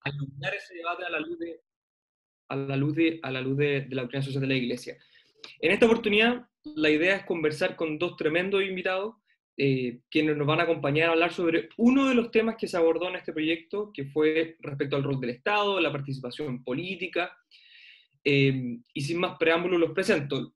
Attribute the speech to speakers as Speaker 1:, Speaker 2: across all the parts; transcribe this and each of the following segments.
Speaker 1: a iluminar ese debate a la luz de la doctrina social de la Iglesia. En esta oportunidad, la idea es conversar con dos tremendos invitados, quienes nos van a acompañar a hablar sobre uno de los temas que se abordó en este proyecto, que fue respecto al rol del Estado, la participación política, y sin más preámbulos los presento.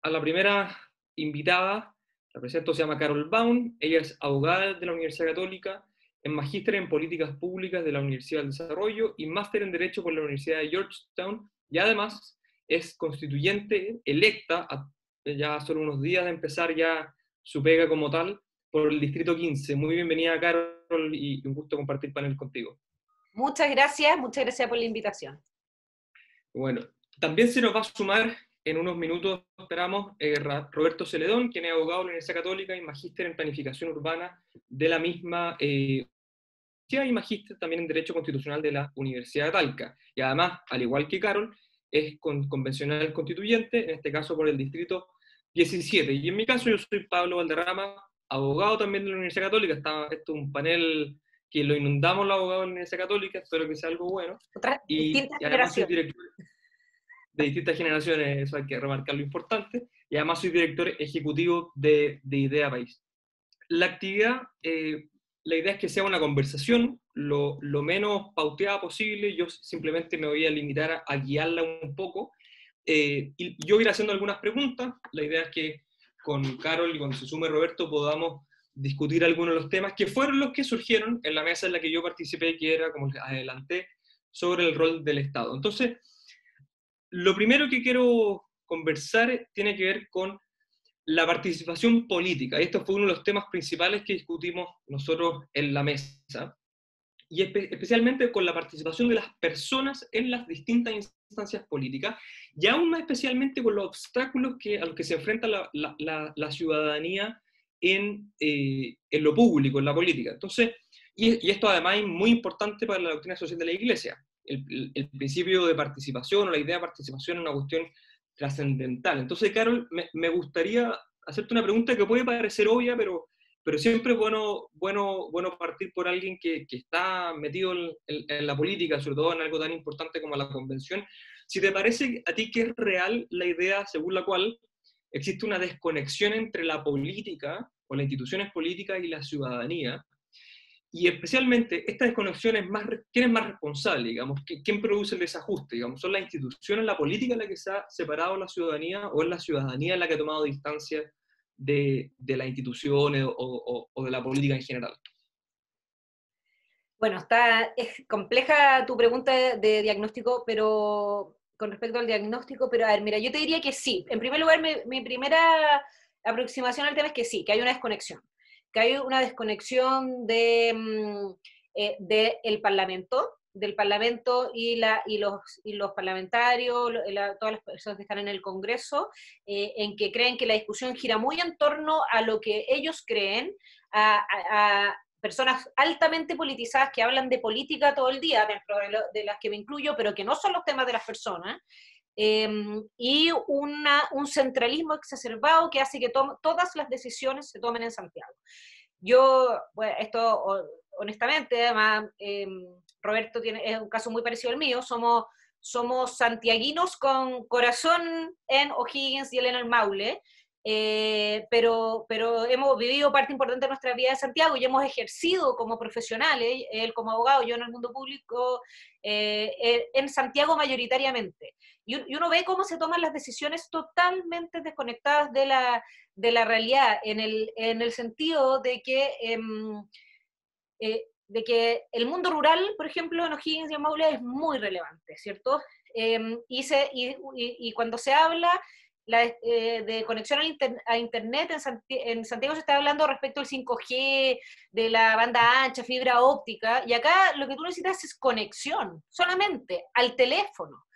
Speaker 1: A la primera invitada, la presento, se llama Carol Baum, ella es abogada de la Universidad Católica, es magíster en políticas públicas de la Universidad del Desarrollo y máster en Derecho por la Universidad de Georgetown, y además es constituyente electa, ya solo unos días de empezar ya su pega como tal, por el Distrito 15. Muy bienvenida, Carol, y un gusto compartir panel contigo.
Speaker 2: Muchas gracias por la invitación.
Speaker 1: Bueno, también se nos va a sumar en unos minutos, esperamos, Roberto Celedón, quien es abogado de la Universidad Católica y magíster en planificación urbana de la misma y magíster también en Derecho Constitucional de la Universidad de Talca. Y además, al igual que Carol, es convencional constituyente, en este caso por el Distrito 17. Y en mi caso, yo soy Pablo Valderrama, abogado también de la Universidad Católica. Esto es un panel que lo inundamos los abogados de la Universidad Católica, espero que sea algo bueno.
Speaker 2: Otras distintas
Speaker 1: y además soy
Speaker 2: generaciones.
Speaker 1: director de distintas generaciones, eso hay que remarcar lo importante, y además soy director ejecutivo de Idea País. La actividad, la idea es que sea una conversación lo menos pauteada posible, yo simplemente me voy a limitar a guiarla un poco, y yo voy a ir haciendo algunas preguntas. La idea es que con Carol y cuando se sume Roberto podamos discutir algunos de los temas que fueron los que surgieron en la mesa en la que yo participé, que era, como les adelanté, sobre el rol del Estado. Entonces, lo primero que quiero conversar tiene que ver con la participación política. Esto fue uno de los temas principales que discutimos nosotros en la mesa, y especialmente con la participación de las personas en las distintas instancias políticas, y aún más especialmente con los obstáculos a los que se enfrenta la ciudadanía en lo público, en la política. Entonces, y esto además es muy importante para la doctrina social de la Iglesia. El principio de participación o la idea de participación es una cuestión trascendental. Entonces, Carol, me gustaría hacerte una pregunta que puede parecer obvia, pero siempre es bueno partir por alguien que está metido en la política, sobre todo en algo tan importante como la convención. Si te parece a ti que es real la idea según la cual existe una desconexión entre la política o las instituciones políticas y la ciudadanía, y especialmente esta desconexión ¿quién es más responsable, digamos? ¿Quién produce el desajuste, digamos? ¿Son las instituciones, la política la que se ha separado la ciudadanía, o es la ciudadanía la que ha tomado distancia de las instituciones o de la política en general?
Speaker 2: Bueno, es compleja tu pregunta de diagnóstico, pero con respecto al diagnóstico, pero a ver, mira, yo te diría que sí. En primer lugar, mi primera aproximación al tema es que sí, que hay una desconexión. Que hay una desconexión del Parlamento y los parlamentarios, todas las personas que están en el Congreso, en que creen que la discusión gira muy en torno a lo que ellos creen, a personas altamente politizadas que hablan de política todo el día, dentro de las que me incluyo, pero que no son los temas de las personas, y un centralismo exacerbado que hace que todas las decisiones se tomen en Santiago. Yo, bueno, esto honestamente, además, Roberto es un caso muy parecido al mío, somos santiaguinos con corazón en O'Higgins y él en el Maule, pero hemos vivido parte importante de nuestra vida en Santiago y hemos ejercido como profesionales, él como abogado, yo en el mundo público, en Santiago mayoritariamente. Y uno ve cómo se toman las decisiones totalmente desconectadas de la realidad, en el sentido de que el mundo rural, por ejemplo, en O'Higgins y en Maule es muy relevante, ¿cierto? Y cuando se habla de conexión a Internet, en Santiago se está hablando respecto al 5G, de la banda ancha, fibra óptica, y acá lo que tú necesitas es conexión, solamente, al teléfono.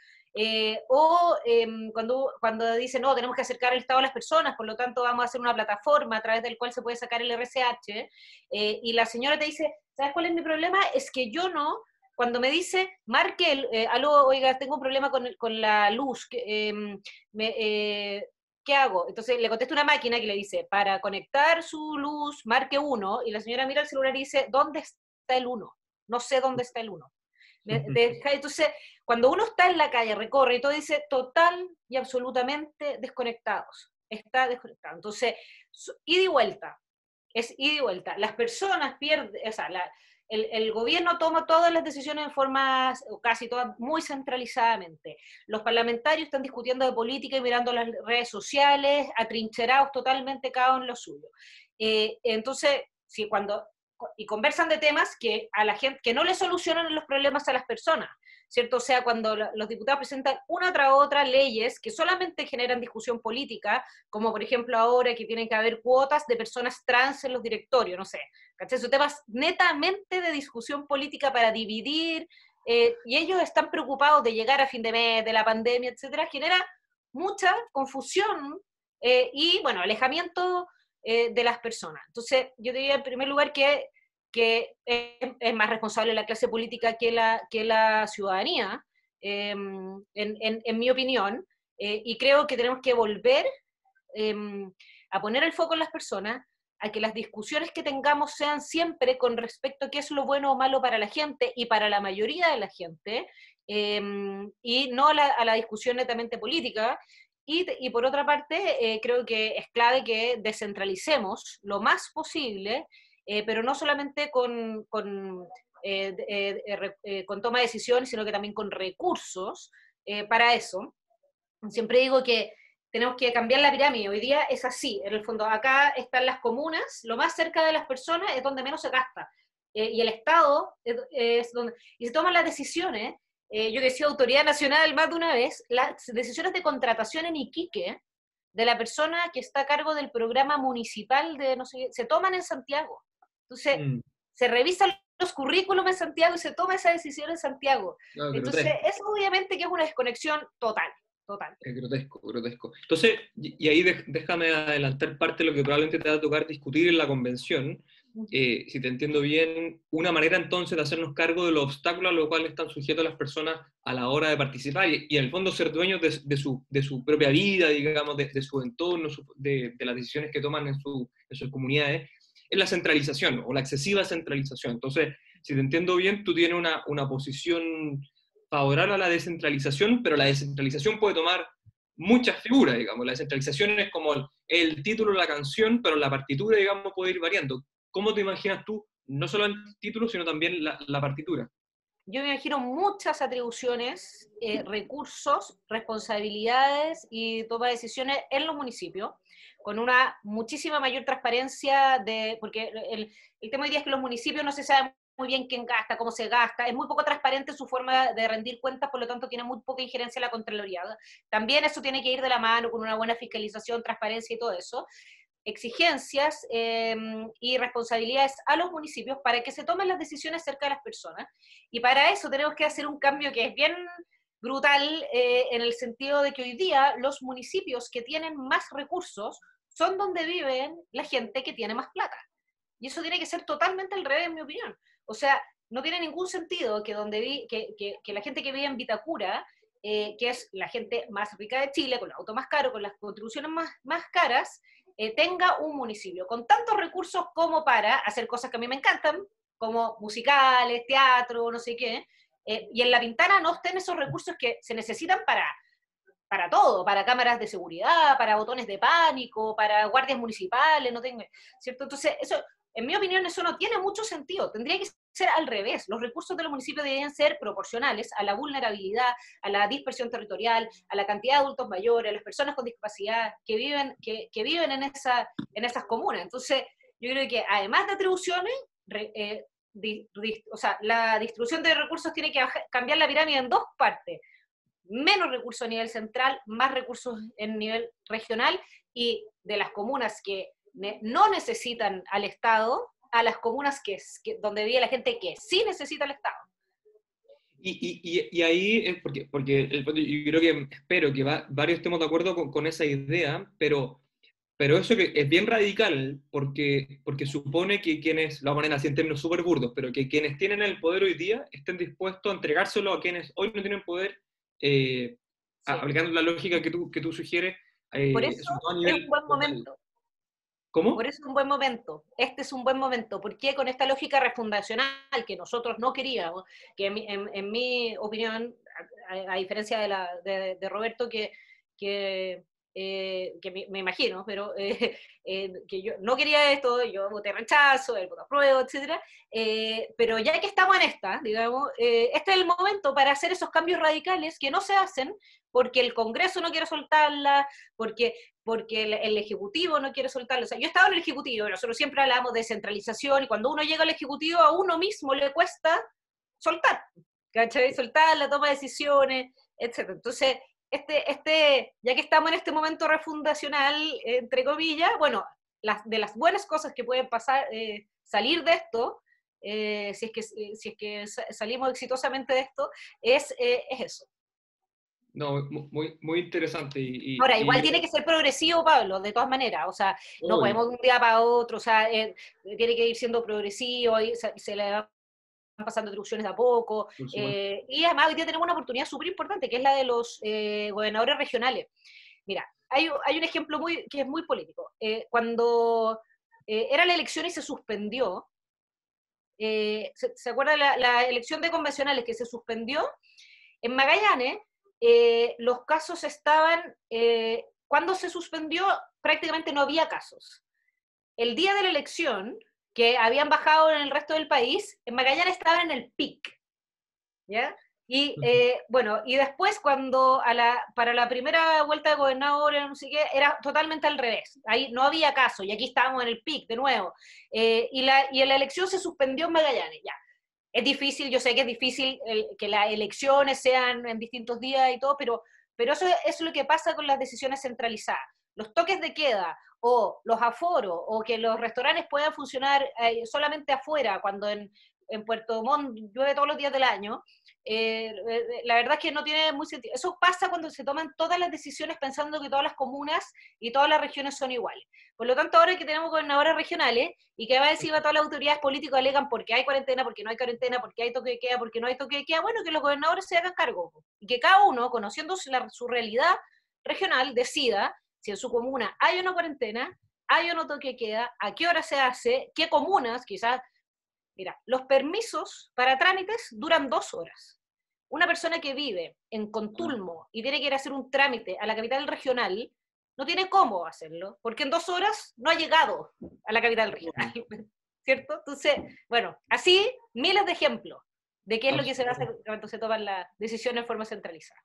Speaker 2: Cuando dicen, no, tenemos que acercar el Estado a las personas, por lo tanto vamos a hacer una plataforma a través del cual se puede sacar el RCH, y la señora te dice, ¿sabes cuál es mi problema? Es que yo no, cuando me dice, marque, algo, oiga, tengo un problema con la luz, ¿qué hago? Entonces le contesta una máquina que le dice, para conectar su luz, marque 1, y la señora mira el celular y dice, ¿dónde está el 1? no sé dónde está el 1. Entonces, cuando uno está en la calle, recorre y todo dice total y absolutamente desconectados. Está desconectado. Entonces, ida y vuelta. Es ida y vuelta. Las personas pierden, o sea, el gobierno toma todas las decisiones en forma, o casi todas, muy centralizadamente. Los parlamentarios están discutiendo de política y mirando las redes sociales, atrincherados totalmente cada uno en lo suyo. Entonces, sí, y conversan de temas que a la gente, que no le solucionan los problemas a las personas, ¿cierto? O sea, cuando los diputados presentan una tras otra leyes que solamente generan discusión política, como por ejemplo ahora que tienen que haber cuotas de personas trans en los directorios, no sé, ¿cachai? Son temas netamente de discusión política para dividir, y ellos están preocupados de llegar a fin de mes, de la pandemia, etcétera, genera mucha confusión y, bueno, alejamiento de las personas. Entonces, yo diría en primer lugar que es más responsable la clase política que la ciudadanía, en mi opinión, y creo que tenemos que volver eh, a poner el foco en las personas, a que las discusiones que tengamos sean siempre con respecto a qué es lo bueno o malo para la gente y para la mayoría de la gente, y no a la discusión netamente política. Y por otra parte, creo que es clave que descentralicemos lo más posible, pero no solamente con toma de decisiones, sino que también con recursos para eso. Siempre digo que tenemos que cambiar la pirámide. Hoy día es así. En el fondo, acá están las comunas, lo más cerca de las personas es donde menos se gasta. Y el Estado es donde... Y se toman las decisiones. Yo decía autoridad nacional más de una vez, las decisiones de contratación en Iquique de la persona que está a cargo del programa municipal de no sé, se toman en Santiago. Entonces, se revisan los currículums en Santiago y se toma esa decisión en Santiago.
Speaker 1: No,
Speaker 2: Entonces, eso obviamente que es una desconexión total. Total.
Speaker 1: Es grotesco, grotesco. Entonces, y ahí déjame adelantar parte de lo que probablemente te va a tocar discutir en la convención. Si te entiendo bien, una manera entonces de hacernos cargo de los obstáculos a los cuales están sujetas las personas a la hora de participar y en el fondo ser dueños de su propia vida, digamos, de su entorno, de las decisiones que toman en sus comunidades, es la centralización o la excesiva centralización. Entonces, si te entiendo bien, tú tienes una posición favorable a la descentralización, pero la descentralización puede tomar muchas figuras, digamos. La descentralización es como el título de la canción, pero la partitura, digamos, puede ir variando. ¿Cómo te imaginas tú, no solo el título, sino también la partitura?
Speaker 2: Yo me imagino muchas atribuciones, recursos, responsabilidades y toma de decisiones en los municipios, con una muchísima mayor transparencia, porque el tema hoy día es que los municipios no se sabe muy bien quién gasta, cómo se gasta, es muy poco transparente su forma de rendir cuentas, por lo tanto tiene muy poca injerencia en la Contraloría. También eso tiene que ir de la mano con una buena fiscalización, transparencia y todo eso. Exigencias y responsabilidades a los municipios para que se tomen las decisiones cerca de las personas. Y para eso tenemos que hacer un cambio que es bien brutal, en el sentido de que hoy día los municipios que tienen más recursos son donde viven la gente que tiene más plata. Y eso tiene que ser totalmente al revés, en mi opinión. O sea, no tiene ningún sentido que, que la gente que vive en Vitacura, que es la gente más rica de Chile, con el auto más caro, con las contribuciones más caras, tenga un municipio con tantos recursos como para hacer cosas que a mí me encantan, como musicales, teatro, no sé qué, y en La Pintana no estén esos recursos que se necesitan para todo, para cámaras de seguridad, para botones de pánico, para guardias municipales, no tengo, ¿cierto? Entonces, eso, en mi opinión, eso no tiene mucho sentido. Tendría que ser al revés. Los recursos de los municipios deberían ser proporcionales a la vulnerabilidad, a la dispersión territorial, a la cantidad de adultos mayores, a las personas con discapacidad que viven en esas comunas. Entonces, yo creo que además de atribuciones, o sea, la distribución de recursos tiene que cambiar la pirámide en dos partes: menos recursos a nivel central, más recursos en nivel regional, y de las comunas que no necesitan al Estado, a las comunas donde vive la gente que sí necesita al Estado.
Speaker 1: Y ahí es porque yo creo que, espero que varios estemos de acuerdo con esa idea, pero eso que es bien radical, porque supone que quienes, lo ponen así en términos súper burdos, pero que quienes tienen el poder hoy día estén dispuestos a entregárselo a quienes hoy no tienen poder,
Speaker 2: Sí.
Speaker 1: aplicando la lógica que tú sugieres,
Speaker 2: Por eso
Speaker 1: sobre todo a
Speaker 2: es
Speaker 1: nivel
Speaker 2: un buen
Speaker 1: local.
Speaker 2: momento.
Speaker 1: ¿Cómo?
Speaker 2: Por eso es un buen momento. Este es un buen momento. Porque con esta lógica refundacional que nosotros no queríamos, que en mi opinión, a diferencia de Roberto, que me imagino, pero que yo no quería esto, yo voté rechazo, él votó apruebo, etc. Pero ya que estamos en esta, digamos, este es el momento para hacer esos cambios radicales que no se hacen porque el Congreso no quiere soltarla, porque el Ejecutivo no quiere soltarlo. O sea, yo he estado en el Ejecutivo, nosotros siempre hablamos de centralización, y cuando uno llega al Ejecutivo, a uno mismo le cuesta soltar, ¿cachai? Soltar la toma de decisiones, etc. Entonces, ya que estamos en este momento refundacional, entre comillas, bueno, de las buenas cosas que pueden pasar, salir de esto, si es que salimos exitosamente de esto, es eso.
Speaker 1: No, muy interesante.
Speaker 2: Ahora, igual tiene que ser progresivo, Pablo, de todas maneras. O sea, no
Speaker 1: Obvio,
Speaker 2: podemos de un día para otro, o sea, tiene que ir siendo progresivo, y se le van pasando atribuciones de a poco.
Speaker 1: por supuesto.
Speaker 2: Y además hoy día tenemos una oportunidad súper importante, que es la de los gobernadores regionales. Mira, hay un ejemplo que es muy político. Cuando era la elección y se suspendió, ¿se acuerda la elección de convencionales que se suspendió? En Magallanes, los casos estaban, cuando se suspendió, prácticamente no había casos. El día de la elección, que habían bajado en el resto del país, en Magallanes estaban en el pic, ¿ya? Y bueno, y después cuando para la primera vuelta de gobernadores, no sé qué, era totalmente al revés. Ahí no había caso, y aquí estábamos en el pic de nuevo. Y la elección se suspendió en Magallanes, ya. Es difícil, yo sé que es difícil que las elecciones sean en distintos días y todo, pero eso es lo que pasa con las decisiones centralizadas. Los toques de queda o los aforos o que los restaurantes puedan funcionar solamente afuera cuando en Puerto Montt llueve todos los días del año, la verdad es que no tiene muy sentido. Eso pasa cuando se toman todas las decisiones pensando que todas las comunas y todas las regiones son iguales. Por lo tanto, ahora que tenemos gobernadores regionales y que va encima todas las autoridades políticas alegan porque hay cuarentena, porque no hay cuarentena, porque hay toque de queda, porque no hay toque de queda, bueno, que los gobernadores se hagan cargo y que cada uno, conociendo su realidad regional, decida si en su comuna hay una cuarentena, hay o no toque de queda, a qué hora se hace, qué comunas, quizás. Mira, los permisos para trámites duran 2 horas. Una persona que vive en Contulmo y tiene que ir a hacer un trámite a la capital regional, no tiene cómo hacerlo, porque en 2 horas no ha llegado a la capital regional, ¿cierto? Entonces, bueno, así miles de ejemplos de qué es lo que se va a hacer cuando se toman las decisiones de forma centralizada.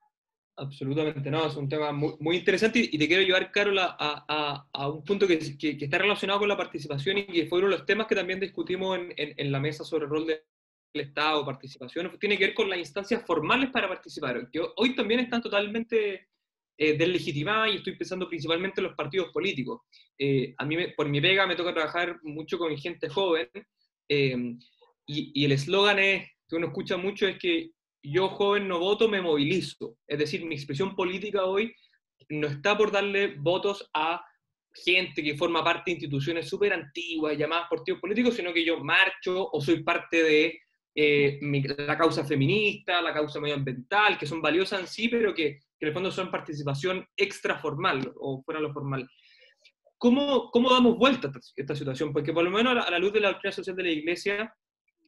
Speaker 1: Absolutamente, no, es un tema muy interesante y te quiero llevar, Carol, a un punto que está relacionado con la participación y que fue uno de los temas que también discutimos en la mesa sobre el rol del Estado, participación, tiene que ver con las instancias formales para participar, que hoy también están totalmente deslegitimadas y estoy pensando principalmente en los partidos políticos. A mí, por mi pega, me toca trabajar mucho con gente joven y el eslogan que uno escucha mucho es que yo joven no voto, me movilizo. Es decir, mi expresión política hoy no está por darle votos a gente que forma parte de instituciones súper antiguas llamadas partidos políticos, sino que yo marcho o soy parte de la causa feminista, la causa medioambiental, que son valiosas en sí, pero que en el fondo son participación extraformal o fuera de lo formal. ¿Cómo damos vuelta a esta situación? Porque por lo menos a la luz de la doctrina social de la Iglesia,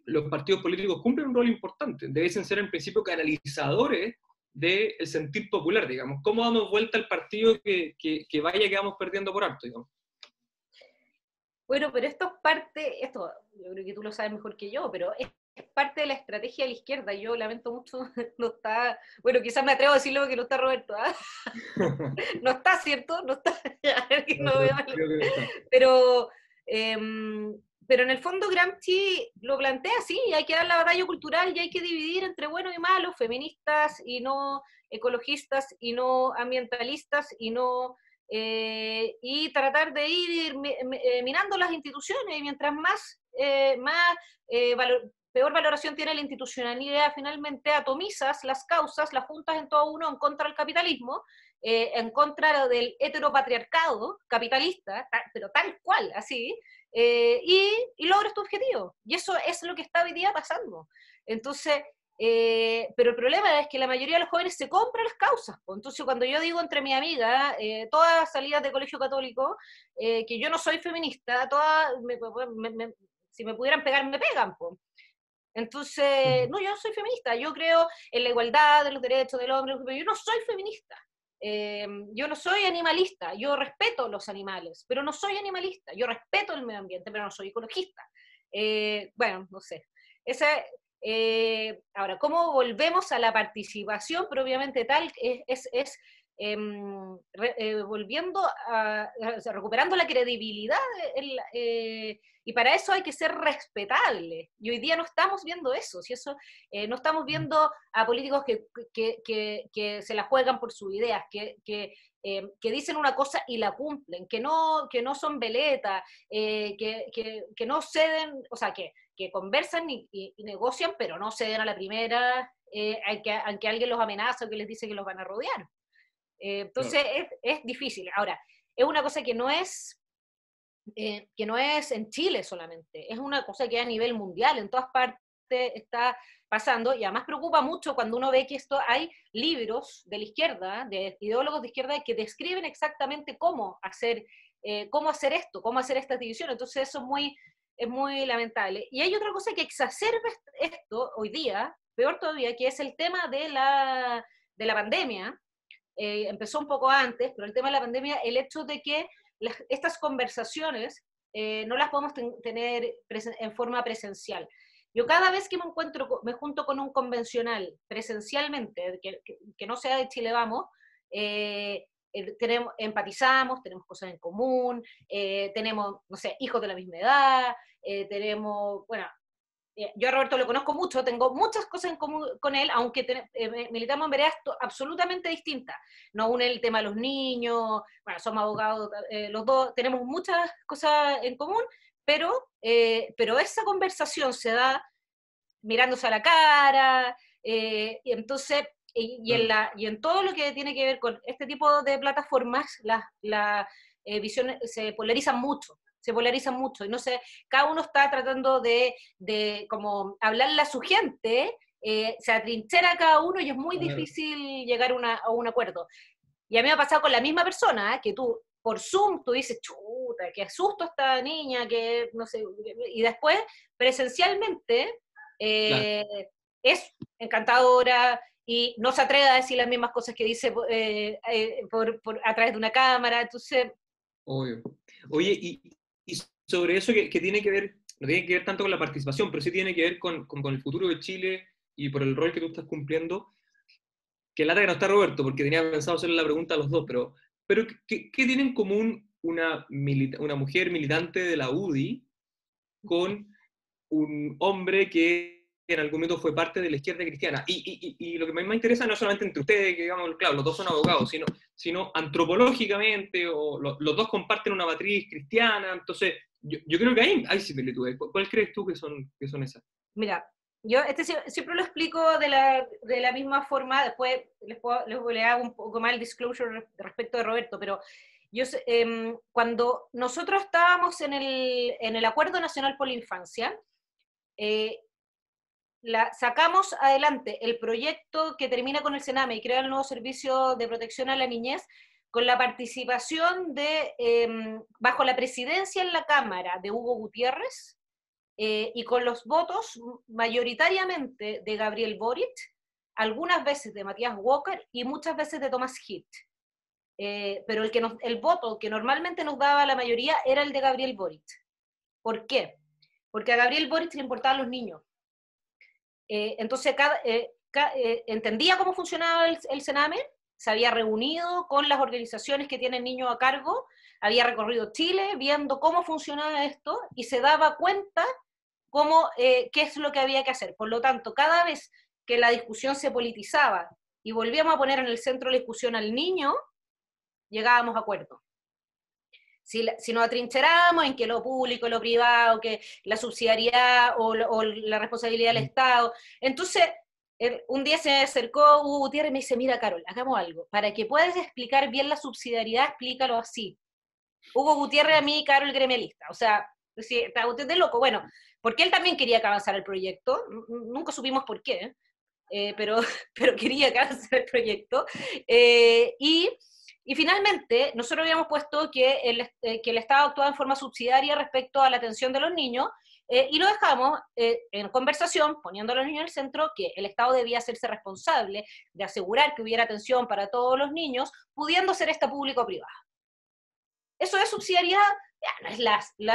Speaker 1: los partidos políticos cumplen un rol importante. Deben ser en principio canalizadores del sentir popular, digamos. ¿Cómo damos vuelta al partido que vaya que vamos perdiendo por alto, digamos?
Speaker 2: Bueno, pero esto es parte, esto yo creo que tú lo sabes mejor que yo, pero es parte de la estrategia de la izquierda. Yo lamento mucho, no está, bueno, quizás me atrevo a decirlo que no está Roberto, ¿ah? No está, ¿cierto? No está,
Speaker 1: No,
Speaker 2: no veo
Speaker 1: creo que no está.
Speaker 2: pero, eh, pero en el fondo Gramsci lo plantea así, hay que dar la batalla cultural y hay que dividir entre buenos y malos, feministas y no ecologistas y no ambientalistas y no y tratar de ir minando las instituciones, y mientras más peor valoración tiene la institucionalidad, finalmente atomizas las causas, las juntas en todo uno en contra del capitalismo, en contra del heteropatriarcado capitalista, pero tal cual, así, y logras tu objetivo. Y eso es lo que está hoy día pasando. Entonces, pero el problema es que la mayoría de los jóvenes se compran las causas. Pues. Entonces, cuando yo digo entre mi amiga, todas salidas de colegio católico, que yo no soy feminista, todas, si me pudieran pegar, me pegan. Pues. Entonces, no, yo no soy feminista, yo creo en la igualdad de los derechos del hombre, pero yo no soy feminista. Yo no soy animalista, yo respeto los animales, pero no soy animalista, yo respeto el medio ambiente, pero no soy ecologista. Bueno, no sé. Esa, ahora, ¿cómo volvemos a la participación propiamente tal? Volviendo o sea, recuperando la credibilidad, y para eso hay que ser respetable. Y hoy día no estamos viendo eso, si eso no estamos viendo a políticos que se la juegan por sus ideas, que dicen una cosa y la cumplen, que no son veletas, que no ceden, o sea, que conversan y negocian, pero no ceden a la primera, aunque alguien los amenaza o que les dice que los van a rodear. Entonces claro. es difícil. Ahora, es una cosa que no es en Chile solamente, es una cosa que a nivel mundial, en todas partes está pasando, y además preocupa mucho cuando uno ve que hay libros de la izquierda, de ideólogos de izquierda, que describen exactamente cómo hacer esto, cómo hacer esta división. Entonces eso es muy lamentable. Y hay otra cosa que exacerba esto hoy día, peor todavía, que es el tema de la pandemia. Empezó un poco antes, pero el tema de la pandemia, el hecho de que estas conversaciones no las podemos tener en forma presencial. Yo cada vez que me junto con un convencional presencialmente, que no sea de Chile Vamos, empatizamos, tenemos cosas en común, tenemos, no sé, hijos de la misma edad, tenemos, bueno, yo a Roberto lo conozco mucho, tengo muchas cosas en común con él, aunque militamos en veredas absolutamente distintas. Nos une el tema de los niños, bueno, somos abogados, los dos tenemos muchas cosas en común, pero esa conversación se da mirándose a la cara, y entonces, y en todo lo que tiene que ver con este tipo de plataformas, las visiones se polarizan mucho, y no sé, cada uno está tratando de como hablarle a su gente, se atrinchera cada uno y es muy difícil llegar a un acuerdo. Y a mí me ha pasado con la misma persona, que tú, por Zoom, tú dices, chuta, qué asusto esta niña, que no sé, y después, presencialmente, claro. Es encantadora, y no se atreve a decir las mismas cosas que dice a través de una cámara, entonces...
Speaker 1: Obvio. Oye, y sobre eso que tiene que ver, no tiene que ver tanto con la participación, pero sí tiene que ver con el futuro de Chile y por el rol que tú estás cumpliendo, que lata que no está Roberto, porque tenía pensado hacerle la pregunta a los dos, pero ¿qué tiene en común una mujer militante de la UDI con un hombre que en algún momento fue parte de la izquierda cristiana? Y lo que más me interesa no es solamente entre ustedes, que digamos, claro, los dos son abogados, sino antropológicamente, o los dos comparten una matriz cristiana, entonces yo creo que hay similitudes. ¿Cuál crees tú que son esas?
Speaker 2: Mira, yo siempre lo explico de la misma forma, después le hago un poco más el disclosure respecto de Roberto, pero cuando nosotros estábamos en el Acuerdo Nacional por la Infancia, sacamos adelante el proyecto que termina con el Sename y crea el nuevo Servicio de Protección a la Niñez, con la participación bajo la presidencia en la Cámara de Hugo Gutiérrez, y con los votos mayoritariamente de Gabriel Boric, algunas veces de Matías Walker y muchas veces de Tomás Hitt. Pero el voto que normalmente nos daba la mayoría era el de Gabriel Boric. ¿Por qué? Porque a Gabriel Boric le importaban los niños. Entonces entendía cómo funcionaba el Sename, se había reunido con las organizaciones que tienen niños a cargo, había recorrido Chile viendo cómo funcionaba esto y se daba cuenta qué es lo que había que hacer. Por lo tanto, cada vez que la discusión se politizaba y volvíamos a poner en el centro de la discusión al niño, llegábamos a acuerdos. Si nos atrincheramos en que lo público, lo privado, que la subsidiariedad o la responsabilidad del Estado, entonces un día se me acercó Hugo Gutiérrez y me dice, mira Carol, hagamos algo, para que puedas explicar bien la subsidiariedad, explícalo así. Hugo Gutiérrez a mí, Carol gremialista, o sea, está usted de loco, bueno, porque él también quería que avanzara el proyecto, nunca supimos por qué, pero, pero quería que hacer el proyecto. Y finalmente, nosotros habíamos puesto que el Estado actuaba en forma subsidiaria respecto a la atención de los niños, y lo dejamos en conversación, poniendo a los niños en el centro, que el Estado debía hacerse responsable de asegurar que hubiera atención para todos los niños, pudiendo ser esta público-privada. Eso es subsidiariedad, ya,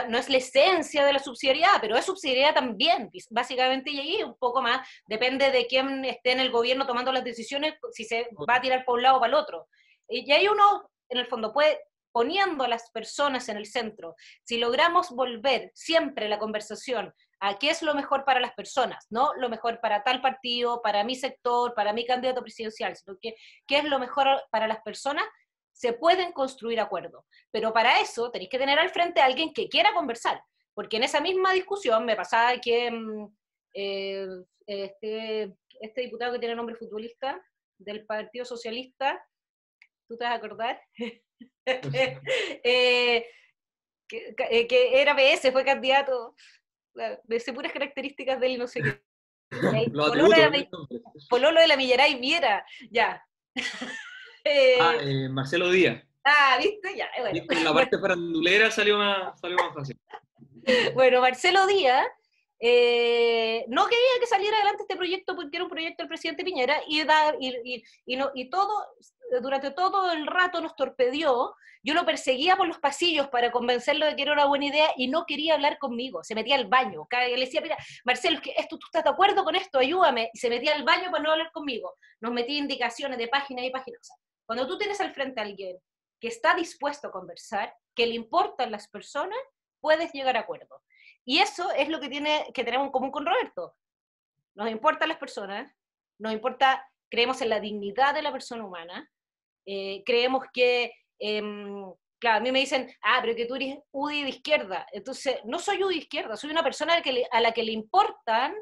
Speaker 2: no es la esencia de la subsidiariedad, pero es subsidiariedad también, básicamente, y ahí un poco más, depende de quién esté en el gobierno tomando las decisiones, si se va a tirar por un lado o para el otro. Y ahí uno, en el fondo, puede, poniendo a las personas en el centro, si logramos volver siempre la conversación a qué es lo mejor para las personas, no lo mejor para tal partido, para mi sector, para mi candidato presidencial, sino que qué es lo mejor para las personas, se pueden construir acuerdos. Pero para eso tenéis que tener al frente a alguien que quiera conversar, porque en esa misma discusión me pasaba que eh, este diputado que tiene nombre futbolista del Partido Socialista, ¿tú te vas a acordar? Que era PS, fue candidato, de puras características de él, no sé qué.
Speaker 1: Los atributos.
Speaker 2: Pololo de la Millaray Viera, ya.
Speaker 1: Marcelo Díaz.
Speaker 2: ¿Viste? Ya, bueno.
Speaker 1: En la parte farandulera salió más fácil.
Speaker 2: Bueno, Marcelo Díaz no quería que saliera adelante este proyecto porque era un proyecto del presidente Piñera y durante todo el rato nos torpedió. Yo lo perseguía por los pasillos para convencerlo de que era una buena idea y no quería hablar conmigo. Se metía al baño. Le decía, mira, Marcelo, es que ¿tú estás de acuerdo con esto? Ayúdame. Y se metía al baño para no hablar conmigo. Nos metía indicaciones de página y página. O sea, cuando tú tienes al frente a alguien que está dispuesto a conversar, que le importan las personas, puedes llegar a acuerdos. Y eso es lo que tenemos en común con Roberto. Nos importan las personas, creemos en la dignidad de la persona humana, creemos que, claro, a mí me dicen, pero que tú eres UDI de izquierda. Entonces, no soy UDI de izquierda, soy una persona a la que le importan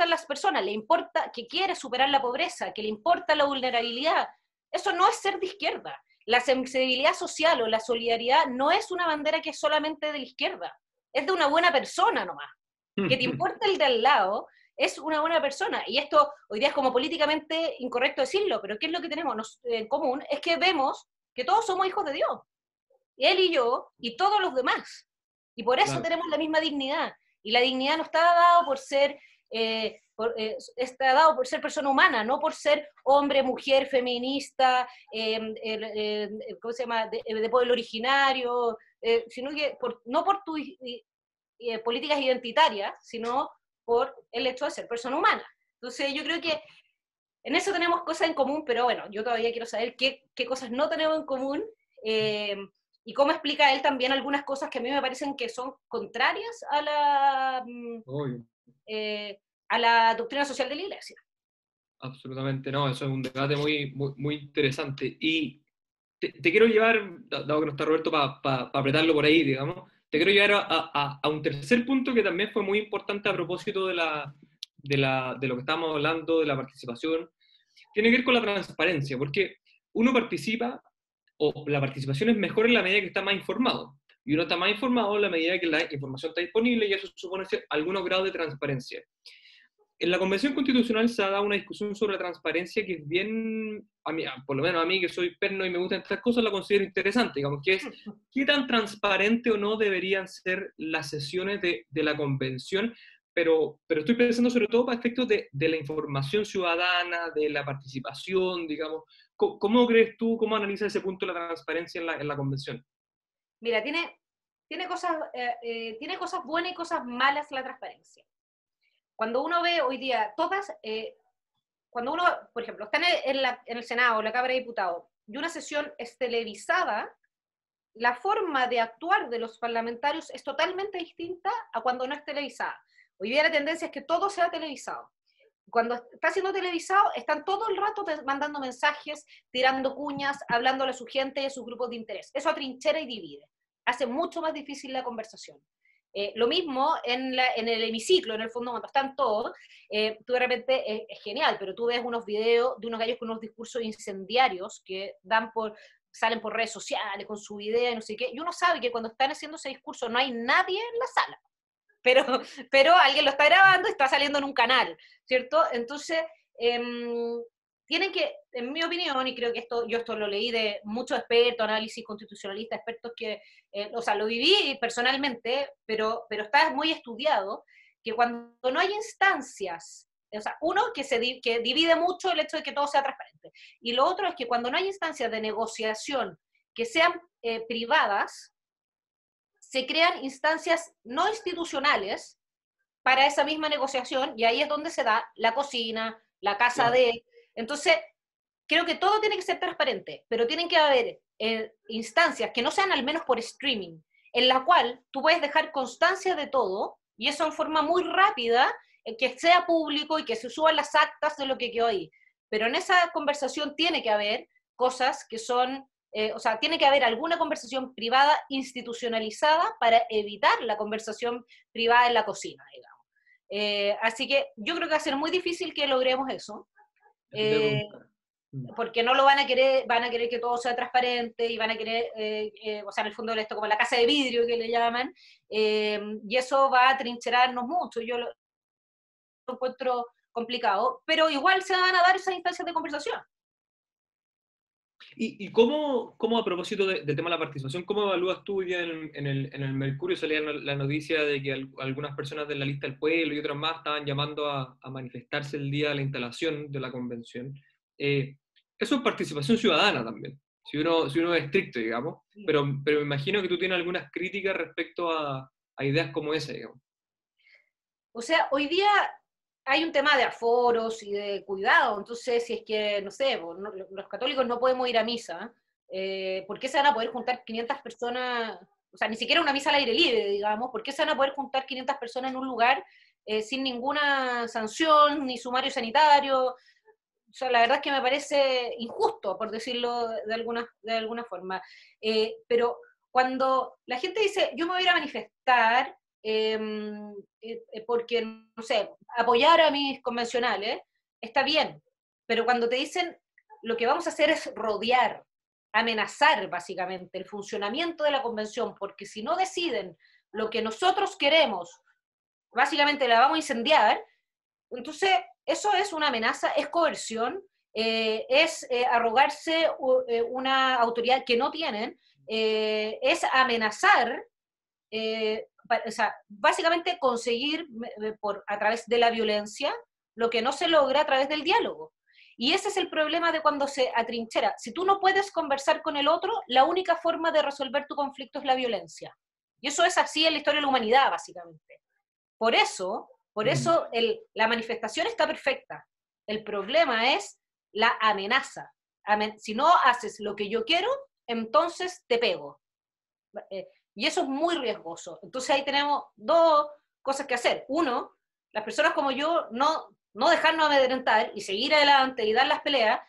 Speaker 2: las personas, le importa que quiere superar la pobreza, que le importa la vulnerabilidad. Eso no es ser de izquierda. La sensibilidad social o la solidaridad no es una bandera que es solamente de la izquierda, es de una buena persona nomás. Que te importa el de al lado, es una buena persona. Y esto hoy día es como políticamente incorrecto decirlo, pero ¿qué es lo que tenemos en común? Es que vemos que todos somos hijos de Dios. Él y yo, y todos los demás. Y por eso tenemos la misma dignidad. Y la dignidad no está dada por ser... está dado por ser persona humana, no por ser hombre, mujer, feminista, ¿cómo se llama?, de pueblo originario, sino que no por tus políticas identitarias, sino por el hecho de ser persona humana. Entonces yo creo que en eso tenemos cosas en común, pero bueno, yo todavía quiero saber qué cosas no tenemos en común, y cómo explica él también algunas cosas que a mí me parecen que son contrarias a la doctrina social de la Iglesia.
Speaker 1: Absolutamente no, eso es un debate muy interesante. Y te quiero llevar, dado que no está Roberto, para apretarlo por ahí, digamos, te quiero llevar a un tercer punto que también fue muy importante a propósito de lo que estábamos hablando, de la participación. Tiene que ver con la transparencia, porque uno participa, o la participación es mejor en la medida que está más informado. Y uno está más informado en la medida que la información está disponible, y eso supone algunos grados de transparencia. En la Convención Constitucional se ha dado una discusión sobre la transparencia que es bien, por lo menos a mí que soy perno y me gustan estas cosas, la considero interesante, digamos, que es qué tan transparente o no deberían ser las sesiones de la Convención, pero estoy pensando sobre todo para efectos de la información ciudadana, de la participación, digamos. ¿Cómo crees tú, cómo analizas ese punto de la transparencia en la Convención?
Speaker 2: Mira, tiene cosas buenas y cosas malas la transparencia. Cuando uno ve hoy día cuando uno, por ejemplo, está en el Senado, en la Cámara de Diputados, y una sesión es televisada, la forma de actuar de los parlamentarios es totalmente distinta a cuando no es televisada. Hoy día la tendencia es que todo sea televisado. Cuando está siendo televisado, están todo el rato mandando mensajes, tirando cuñas, hablándole a su gente y a sus grupos de interés. Eso atrinchera y divide. Hace mucho más difícil la conversación. Lo mismo en el hemiciclo, en el fondo, cuando están todos, tú de repente es genial, pero tú ves unos videos de unos gallos con unos discursos incendiarios que salen por redes sociales con su idea y no sé qué, y uno sabe que cuando están haciendo ese discurso no hay nadie en la sala. pero alguien lo está grabando y está saliendo en un canal, ¿cierto? Entonces, tienen que, en mi opinión, y creo que yo esto lo leí de muchos expertos, análisis constitucionalistas, expertos que, o sea, lo viví personalmente, pero está muy estudiado, que cuando no hay instancias, o sea, uno, que divide mucho el hecho de que todo sea transparente, y lo otro es que cuando no hay instancias de negociación que sean privadas, se crean instancias no institucionales para esa misma negociación, y ahí es donde se da la cocina, la casa
Speaker 1: Claro.
Speaker 2: de... Entonces, creo que todo tiene que ser transparente, pero tienen que haber instancias que no sean al menos por streaming, en la cual tú puedes dejar constancia de todo, y eso en forma muy rápida, que sea público y que se suban las actas de lo que quedó ahí. Pero en esa conversación tiene que haber cosas que son, o sea, tiene que haber alguna conversación privada institucionalizada para evitar la conversación privada en la cocina, digamos. Así que yo creo que va a ser muy difícil que logremos eso.
Speaker 1: Eso te iba a
Speaker 2: Eh,
Speaker 1: preguntar. Mm.
Speaker 2: Porque no lo van a querer que todo sea transparente y van a querer, o sea, en el fondo esto como la casa de vidrio que le llaman, y eso va a trincherarnos mucho, yo lo encuentro complicado, pero igual se van a dar esas instancias de conversación.
Speaker 1: ¿Y cómo, a propósito del tema de la participación, cómo evalúas tú hoy día en el Mercurio? Salía la noticia de que algunas personas de la lista del pueblo y otras más estaban llamando a manifestarse el día de la instalación de la convención. Eso es participación ciudadana también, si uno es estricto, digamos, pero me imagino que tú tienes algunas críticas respecto a ideas como esa, digamos.
Speaker 2: O sea, hoy día hay un tema de aforos y de cuidado, entonces si es que, no sé, los católicos no podemos ir a misa, ¿por qué se van a poder juntar 500 personas? O sea, ni siquiera una misa al aire libre, digamos, ¿por qué se van a poder juntar 500 personas en un lugar sin ninguna sanción, ni sumario sanitario? O sea, la verdad es que me parece injusto, por decirlo de alguna forma. Pero cuando la gente dice, yo me voy a ir a manifestar porque, no sé, apoyar a mis convencionales, está bien. Pero cuando te dicen, lo que vamos a hacer es rodear, amenazar básicamente el funcionamiento de la convención, porque si no deciden lo que nosotros queremos, básicamente la vamos a incendiar. Entonces, eso es una amenaza, es coerción, es arrogarse una autoridad que no tienen, es amenazar, o sea, básicamente conseguir a través de la violencia lo que no se logra a través del diálogo. Y ese es el problema de cuando se atrinchera. Si tú no puedes conversar con el otro, la única forma de resolver tu conflicto es la violencia. Y eso es así en la historia de la humanidad, básicamente. Por eso, la manifestación está perfecta. El problema es la amenaza. Si no haces lo que yo quiero, entonces te pego. Y eso es muy riesgoso. Entonces ahí tenemos dos cosas que hacer. Uno, las personas como yo, no dejarnos amedrentar y seguir adelante y dar las peleas,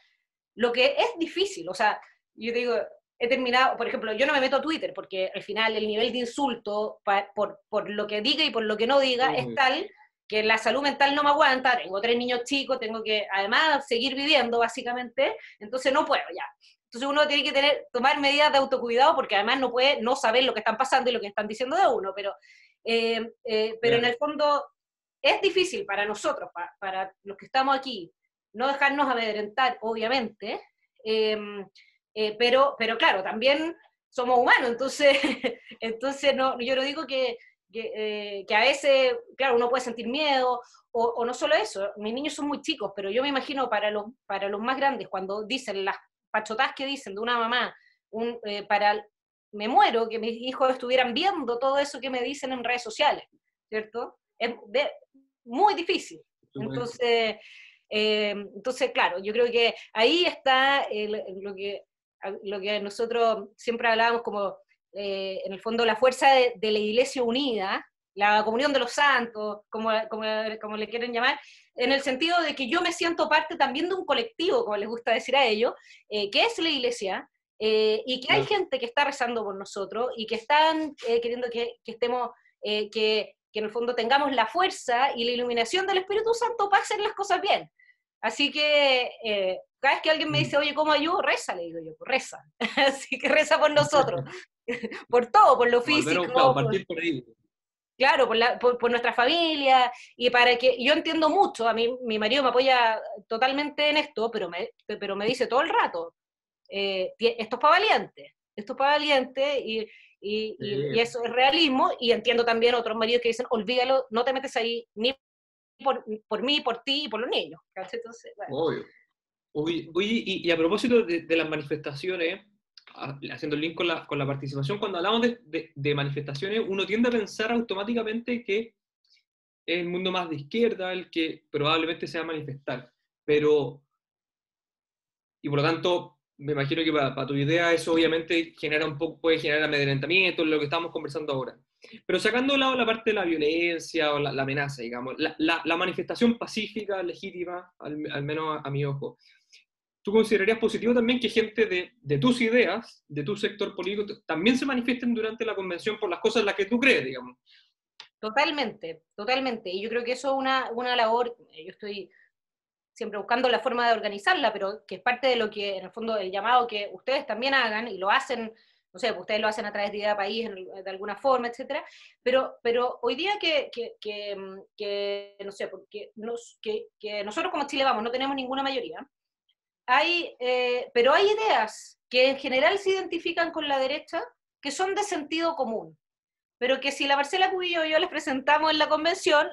Speaker 2: lo que es difícil. O sea, yo te digo, he terminado, por ejemplo, yo no me meto a Twitter porque al final el nivel de insulto por lo que diga y por lo que no diga es tal que la salud mental no me aguanta, tengo 3 niños chicos, tengo que además seguir viviendo básicamente, entonces no puedo ya. Entonces uno tiene que tomar medidas de autocuidado porque además no puede no saber lo que están pasando y lo que están diciendo de uno, pero en el fondo es difícil para nosotros, para los que estamos aquí, no dejarnos amedrentar, obviamente, eh, pero claro, también somos humanos, entonces, entonces no, yo no digo que a veces, claro, uno puede sentir miedo, o no solo eso, mis niños son muy chicos, pero yo me imagino para los más grandes, cuando dicen las pachotas que dicen de una mamá, me muero que mis hijos estuvieran viendo todo eso que me dicen en redes sociales, ¿cierto? Es muy difícil. Entonces, claro, yo creo que ahí está lo que nosotros siempre hablábamos como, en el fondo, la fuerza de la Iglesia unida, la comunión de los santos, como le quieren llamar, en el sentido de que yo me siento parte también de un colectivo, como les gusta decir a ellos, que es la Iglesia, y que hay gente que está rezando por nosotros y que están queriendo que estemos, que en el fondo tengamos la fuerza y la iluminación del Espíritu Santo para hacer las cosas bien. Así que cada vez que alguien me dice, oye, ¿cómo ayudo? Reza, le digo yo, pues reza. Así que reza por nosotros, por todo, por lo
Speaker 1: O al menos,
Speaker 2: físico.
Speaker 1: claro, partir por ahí.
Speaker 2: claro, por nuestra familia, y para que, yo entiendo mucho, a mí, mi marido me apoya totalmente en esto, pero me dice todo el rato, esto es para valientes, y eso es realismo, y entiendo también otros maridos que dicen, olvídalo, no te metes ahí, ni por mí, por ti y por los niños. Entonces, bueno.
Speaker 1: Obvio. Oye, y a propósito de las manifestaciones, haciendo el link con la participación, cuando hablamos de manifestaciones, uno tiende a pensar automáticamente que es el mundo más de izquierda el que probablemente se va a manifestar. Pero, y por lo tanto, me imagino que para tu idea eso obviamente genera un poco, puede generar amedrentamiento, lo que estamos conversando ahora. Pero sacando de lado la parte de la violencia o la amenaza, digamos, la manifestación pacífica, legítima, al menos a mi ojo, ¿tú considerarías positivo también que gente de tus ideas, de tu sector político, también se manifiesten durante la convención por las cosas en las que tú crees, digamos?
Speaker 2: Totalmente, totalmente. Y yo creo que eso es una labor, yo estoy siempre buscando la forma de organizarla, pero que es parte de lo que, en el fondo, el llamado que ustedes también hagan, y lo hacen, no sé, ustedes lo hacen a través de Idea País de alguna forma, etcétera, pero hoy día no sé, que nosotros como Chile Vamos no tenemos ninguna mayoría, pero hay ideas que en general se identifican con la derecha, que son de sentido común, pero que si la Marcela Cubillo y yo les presentamos en la convención,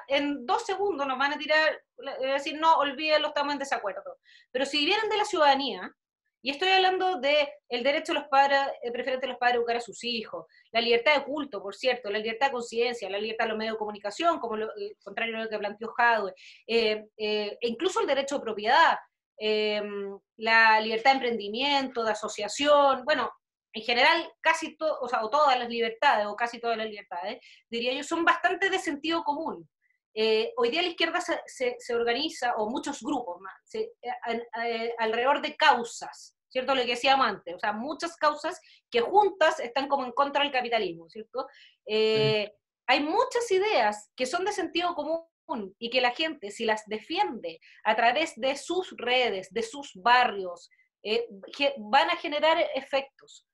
Speaker 2: en 2 segundos nos van a tirar, decir, no, olvídenlo, estamos en desacuerdo. Pero si vienen de la ciudadanía, y estoy hablando del derecho de los padres, preferente de los padres a educar a sus hijos, la libertad de culto, por cierto, la libertad de conciencia, la libertad de los medios de comunicación, como contrario a lo que planteó Jadwe, e incluso el derecho de propiedad, la libertad de emprendimiento, de asociación, bueno, en general, o sea, o todas las libertades, o casi todas las libertades, diría yo, son bastante de sentido común. Hoy día la izquierda se organiza, o muchos grupos más, alrededor de causas, ¿cierto? Lo que decíamos antes, o sea, muchas causas que juntas están como en contra del capitalismo, ¿cierto? Hay muchas ideas que son de sentido común y que la gente, si las defiende a través de sus redes, de sus barrios, van a generar efectos.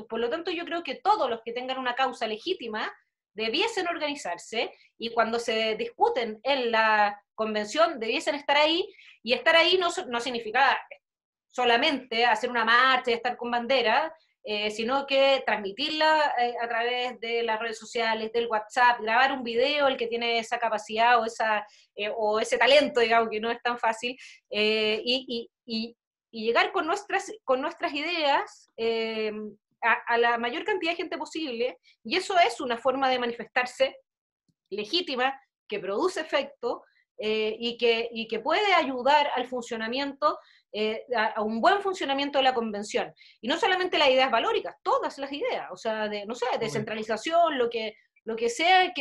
Speaker 2: Por lo tanto, yo creo que todos los que tengan una causa legítima debiesen organizarse, y cuando se discuten en la convención debiesen estar ahí, y estar ahí no significa solamente hacer una marcha y estar con bandera, sino que transmitirla a través de las redes sociales, del WhatsApp, grabar un video, el que tiene esa capacidad o ese talento, digamos, que no es tan fácil, y llegar con nuestras ideas a la mayor cantidad de gente posible, y eso es una forma de manifestarse legítima, que produce efecto, y que puede ayudar al funcionamiento, a un buen funcionamiento de la convención. Y no solamente las ideas valóricas, todas las ideas, o sea, no sé, descentralización, lo que sea,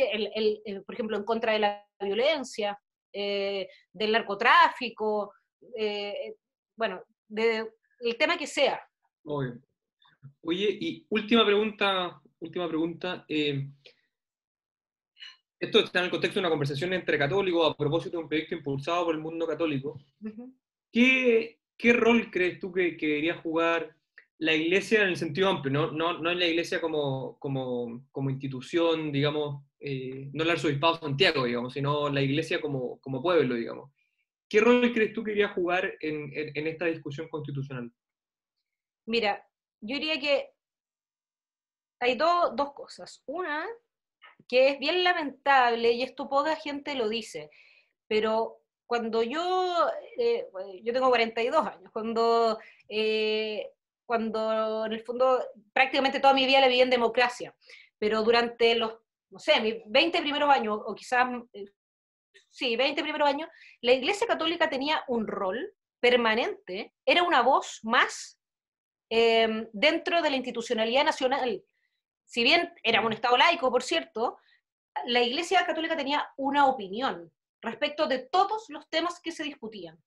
Speaker 2: por ejemplo, en contra de la violencia, del narcotráfico, bueno, el tema que sea.
Speaker 1: Obvio. Oye, y última pregunta. Esto está en el contexto de una conversación entre católicos a propósito de un proyecto impulsado por el mundo católico.
Speaker 2: Uh-huh.
Speaker 1: ¿Qué rol crees tú que debería jugar la Iglesia en el sentido amplio? No en la Iglesia como institución, digamos, no el Arzobispado de Santiago, digamos, sino la Iglesia como pueblo, digamos. ¿Qué rol crees tú que debería jugar en esta discusión constitucional?
Speaker 2: Mira, yo diría que hay dos cosas. Una, que es bien lamentable, y esto poca gente lo dice, pero cuando yo tengo 42 años, cuando en el fondo prácticamente toda mi vida la viví en democracia, pero durante los, no sé, mis 20 primeros años, o quizás, sí, 20 primeros años, la Iglesia Católica tenía un rol permanente, era una voz más dentro de la institucionalidad nacional. Si bien era un Estado laico, por cierto, la Iglesia Católica tenía una opinión respecto de todos los temas que se discutían.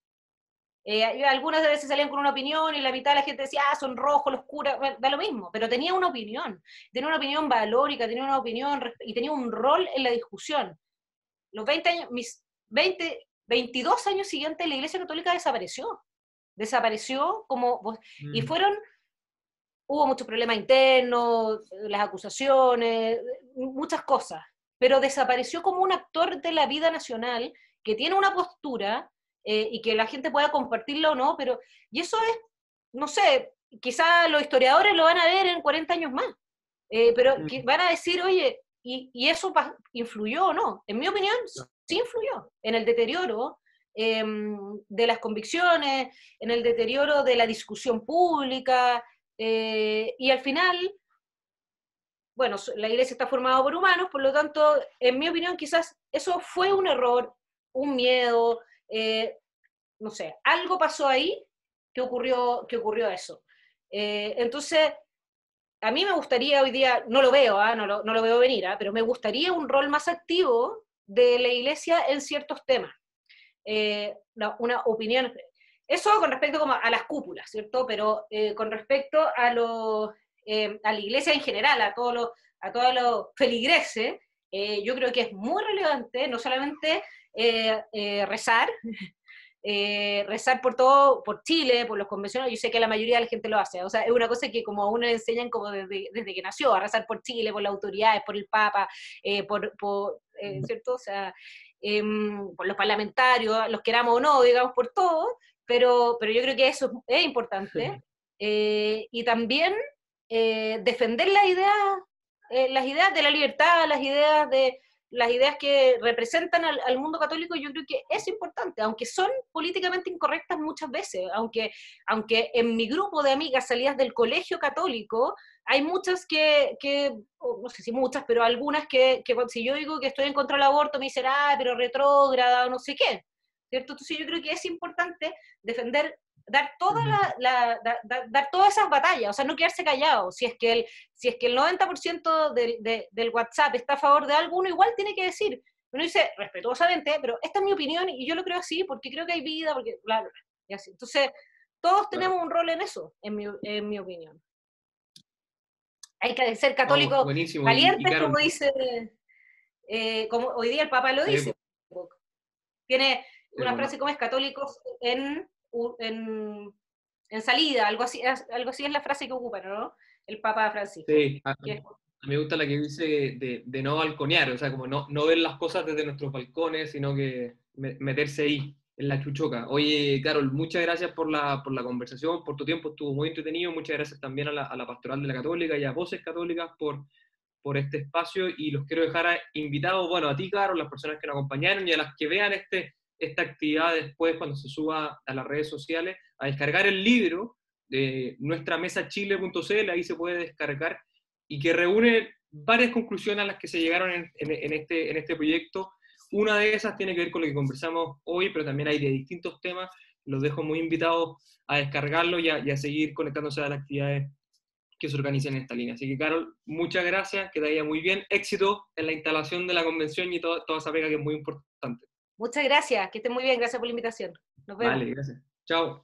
Speaker 2: Algunas veces salían con una opinión y la mitad de la gente decía, son rojos los curas, bueno, da lo mismo, pero tenía una opinión valórica, tenía una opinión y tenía un rol en la discusión. Los 20 años, mis 22 años siguientes, la Iglesia Católica desapareció y hubo muchos problemas internos, las acusaciones, muchas cosas. pero desapareció como un actor de la vida nacional que tiene una postura y que la gente pueda compartirla o no, pero, y eso es, no sé, quizá los historiadores lo van a ver en 40 años más, pero que van a decir, oye, ¿y eso influyó o no? En mi opinión, sí influyó en el deterioro de las convicciones, en el deterioro de la discusión pública, y al final, bueno, la iglesia está formada por humanos, por lo tanto, en mi opinión, quizás eso fue un error, un miedo, no sé, algo pasó ahí que ocurrió eso. Entonces, a mí me gustaría hoy día, no lo veo, no lo veo venir, pero me gustaría un rol más activo de la iglesia en ciertos temas. Una opinión, eso con respecto como a las cúpulas, ¿cierto? Pero con respecto a la iglesia en general, a todos los feligreses, yo creo que es muy relevante no solamente rezar, rezar por todo, por Chile, por los convencionales, yo sé que la mayoría de la gente lo hace, o sea, es una cosa que como a uno le enseñan como desde que nació, a rezar por Chile, por las autoridades, por el Papa, ¿cierto? O sea, por los parlamentarios, los queramos o no, digamos, por todo, pero yo creo que eso es importante, y también defender las ideas de la libertad, las ideas que representan al mundo católico, yo creo que es importante, aunque son políticamente incorrectas muchas veces, aunque en mi grupo de amigas salidas del colegio católico, hay muchas no sé si muchas, pero algunas que si yo digo que estoy en contra del aborto, me dicen, pero retrógrada o no sé qué, ¿cierto? Entonces yo creo que es importante defender, dar dar todas esas batallas, o sea, no quedarse callado. Si es que el 90% del WhatsApp está a favor de algo, uno igual tiene que decir, uno dice respetuosamente, pero esta es mi opinión y yo lo creo así porque creo que hay vida, porque bla, bla, bla, y así. Entonces, todos tenemos un rol en eso, en mi opinión. Hay que ser católicos
Speaker 1: buenísimo.
Speaker 2: valientes,
Speaker 1: Carol,
Speaker 2: como dice, como hoy día el Papa lo dice. Tiene una frase como es católicos en salida, algo así es la frase que ocupa, ¿no? El Papa Francisco.
Speaker 1: sí, a mí me gusta la que dice de no balconear, o sea, como no ver las cosas desde nuestros balcones, sino que meterse ahí, en la chuchoca. Oye, Carol, muchas gracias por la conversación, por tu tiempo, estuvo muy entretenido, muchas gracias también a la Pastoral de la Católica y a Voces Católicas por este espacio, y los quiero dejar invitados, bueno, a ti, Carol, las personas que nos acompañaron, y a las que vean esta actividad después, cuando se suba a las redes sociales, a descargar el libro de nuestramesachile.cl, ahí se puede descargar, y que reúne varias conclusiones a las que se llegaron en este proyecto. Una de esas tiene que ver con lo que conversamos hoy, pero también hay de distintos temas. Los dejo muy invitados a descargarlo y a seguir conectándose a las actividades que se organizan en esta línea. Así que, Carol, muchas gracias, que te vaya muy bien. Éxito en la instalación de la convención y toda esa pega que es muy importante.
Speaker 2: Muchas gracias, que estén muy bien, gracias por la invitación. Nos vemos.
Speaker 1: Vale, gracias. Chao.